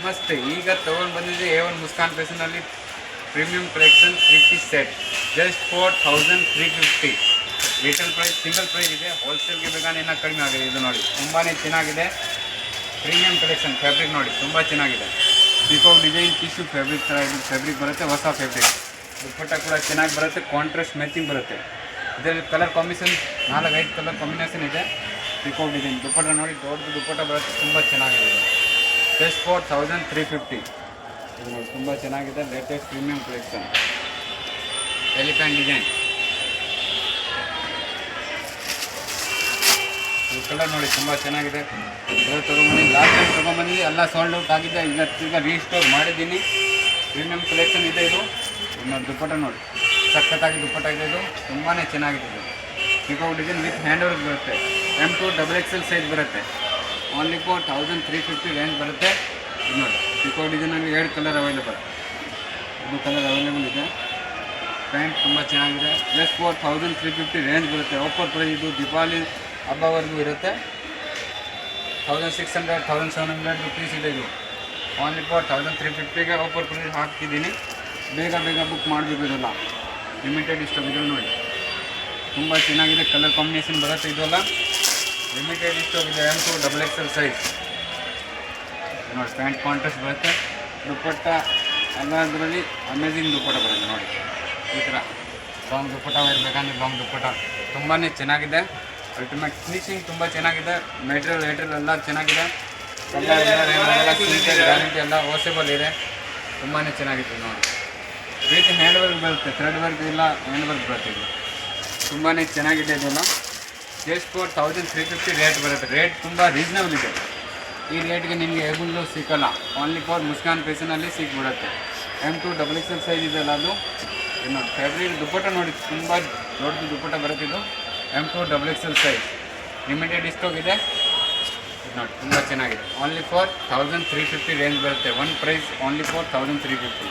ನಮಸ್ತೆ. ಈಗ ತೊಗೊಂಡು ಬಂದಿದ್ದೆ A1 ಮುಸ್ಕಾನ್ ಫ್ಯಾಷನಲ್ಲಿ premium collection 3 piece set. Just 4350. Retail price single price ಇದೆ. ಹೋಲ್ಸೇಲ್ಗೆ ಬೇಕಾದ್ರೆ ಇನ್ನೂ ಕಡಿಮೆ ಆಗಿದೆ. ಇದು ನೋಡಿ ತುಂಬಾ ಚೆನ್ನಾಗಿದೆ. Premium collection. ಫ್ಯಾಬ್ರಿಕ್ ನೋಡಿ ತುಂಬ ಚೆನ್ನಾಗಿದೆ. ಪೀಕಾಕ್ ಡಿಸೈನ್ ಟಿಶ್ಯೂ ಫ್ಯಾಬ್ರಿಕ್ ಥರ ಇದು ಫ್ಯಾಬ್ರಿಕ್ ಬರುತ್ತೆ. ಹೊಸ ಫ್ಯಾಬ್ರಿಕ್. ದುಪ್ಪಟ್ಟ ಕೂಡ ಚೆನ್ನಾಗಿ ಬರುತ್ತೆ. ಕಾಂಟ್ರಾಸ್ಟ್ ಮ್ಯಾಚಿಂಗ್ ಬರುತ್ತೆ. ಇದರಲ್ಲಿ ಕಲರ್ ಕಾಂಬಿನೇಷನ್ 4-5 ಕಲರ್ ಕಾಂಬಿನೇಷನ್ ಇದೆ. ಪೀಕಾಕ್ ಡಿಸೈನ್ ದುಪ್ಪಟ್ಟ ನೋಡಿ ದೊಡ್ಡದು ದುಪ್ಪಟ್ಟ ಬರುತ್ತೆ. ತುಂಬ ಚೆನ್ನಾಗಿದೆ. ಜಸ್ಟ್ 4350. ಇದು ನೋಡಿ ತುಂಬ ಚೆನ್ನಾಗಿದೆ. Latest premium collection. Elephant design. ಈ ಕಲರ್ ನೋಡಿ ತುಂಬ ಚೆನ್ನಾಗಿದೆ. ತೊಗೊಂಬಂದು ಲಾಸ್ಟ್ ಟೈಮ್ ತೊಗೊಂಬಂದು ಎಲ್ಲ ಸೋಲ್ಡ್ ಔಟ್ ಆಗಿದೆ. ಈಗ ರೀಸ್ಟೋರ್ ಮಾಡಿದ್ದೀನಿ. ಪ್ರೀಮಿಯಂ ಕಲೆಕ್ಷನ್ ಇದೆ. ಇದು ನೋಡಿ ದುಪ್ಪಟ್ಟ ನೋಡಿ ಸಖತ್ತಾಗಿ ದುಪ್ಪಟ್ಟ ಇದೆ. ಇದು ತುಂಬಾ ಚೆನ್ನಾಗಿದೆ. ಇದು peacock design with hand work ಬರುತ್ತೆ. M2 XXL ಸೈಜ್ ಬರುತ್ತೆ. ಓನ್ಲಿ 4350 ರೇಂಜ್ ಬರುತ್ತೆ. ಇದು ನೋಡಿ ಪೀಕಾಕ್ ಡಿಸೈನಲ್ಲಿ 2 ಕಲರ್ ಅವೈಲೇಬಲ್. ಇದು ಕಲರ್ ಅವೈಲೇಬಲ್ ಇದೆ. ಪ್ಯಾಂಟ್ ತುಂಬ ಚೆನ್ನಾಗಿದೆ. ಜಸ್ಟ್ 4350 ರೇಂಜ್ ಬರುತ್ತೆ. ಆಫರ್ ಪ್ರೈಸ್ ಇದು ದೀಪಾವಳಿ ಹಬ್ಬವರೆಗೂ ಇರುತ್ತೆ. 1600 1700 ರುಪೀಸ್ ಇದೆ. ಇದು ಓನ್ಲಿ 4350ಗೆ ಆಫರ್ ಪ್ರೈಸ್ ಹಾಕ್ತಿದ್ದೀನಿ. ಬೇಗ ಬುಕ್ ಮಾಡಬೇಕು. ಇದೆಲ್ಲ ಲಿಮಿಟೆಡ್ ಸ್ಟಾಕ್ ಇದೆ ನೋಡಿ. ತುಂಬ ಚೆನ್ನಾಗಿದೆ. ಕಲರ್ ಕಾಂಬಿನೇಷನ್ ಬರುತ್ತೆ. ಇದೆಲ್ಲ ಲಿಮಿಟೆಡ್ ಸ್ಟಾಕ್ ಇದೆ. M2 XXL ಸೈಜ್ ನೋಡಿ. ಪ್ಯಾಂಟ್ ಕಾಂಟ್ರಾಸ್ಟ್ ಬರುತ್ತೆ. ದುಪ್ಪಟ್ಟ ಎಲ್ಲದರಲ್ಲಿ ಅಮೇಝಿಂಗ್ ದುಪ್ಪಟ್ಟ ಬರುತ್ತೆ ನೋಡಿ. ಈ ಥರ ಲಾಂಗ್ ದುಪ್ಪಟ್ಟ ಇರಬೇಕಂದ್ರೆ ಲಾಂಗ್ ದುಪ್ಪಟ್ಟ ತುಂಬಾ ಚೆನ್ನಾಗಿದೆ. ಅಲ್ಟಿಮೇಟ್ ಫಿನಿಶಿಂಗ್ ತುಂಬ ಚೆನ್ನಾಗಿದೆ. ಮೆಟೀರಿಯಲ್ ಎಲ್ಲ ಚೆನ್ನಾಗಿದೆ. ಗ್ಯಾರಂಟಿ ಎಲ್ಲ ವಾಷೇಬಲ್ ಇದೆ. ತುಂಬಾ ಚೆನ್ನಾಗಿದೆ ನೋಡಿ. ವಿತ್ ಹ್ಯಾಂಡ್ ವರ್ಕ್ ಬರುತ್ತೆ. ಥ್ರೆಡ್ ವರ್ಕ್ ಇಲ್ಲ, ಹ್ಯಾಂಡ್ ವರ್ಕ್ ಬರುತ್ತೆ. ಇದು ತುಂಬಾ ಚೆನ್ನಾಗಿದೆ. ಇದೆಲ್ಲ ಜಸ್ಟ್ 4350 ರೇಟ್ ಬರುತ್ತೆ. ರೇಟ್ ತುಂಬ ರೀಸನಬಲ್ ಇದೆ. ಈ ರೇಟ್ಗೆ ನಿಮಗೆ ಹೇಗೂ ಸಿಕ್ಕಲ್ಲ. ಓನ್ಲಿ ಮುಸ್ಕಾನ್ ಫ್ಯಾಷನಲ್ಲಿ ಸಿಕ್ಬಿಡುತ್ತೆ. M2 XXL ಸೈಜ್ ಇದೆಲ್ಲ ಅದು. ಇದು ನೋಡಿ ಫ್ಯಾಬ್ರಿಕ್ ದುಪ್ಪಟ್ಟ ನೋಡಿ ತುಂಬ ದೊಡ್ಡದು ದುಪ್ಪಟ್ಟ ಬರುತ್ತೆ. ಇದು M2 XXL size limited stock ಇದೆ. ಇದು ನೋಡಿ ತುಂಬ ಚೆನ್ನಾಗಿದೆ. ಓನ್ಲಿ 4350 ರೇಂಜ್ ಬರುತ್ತೆ. One price only 4350.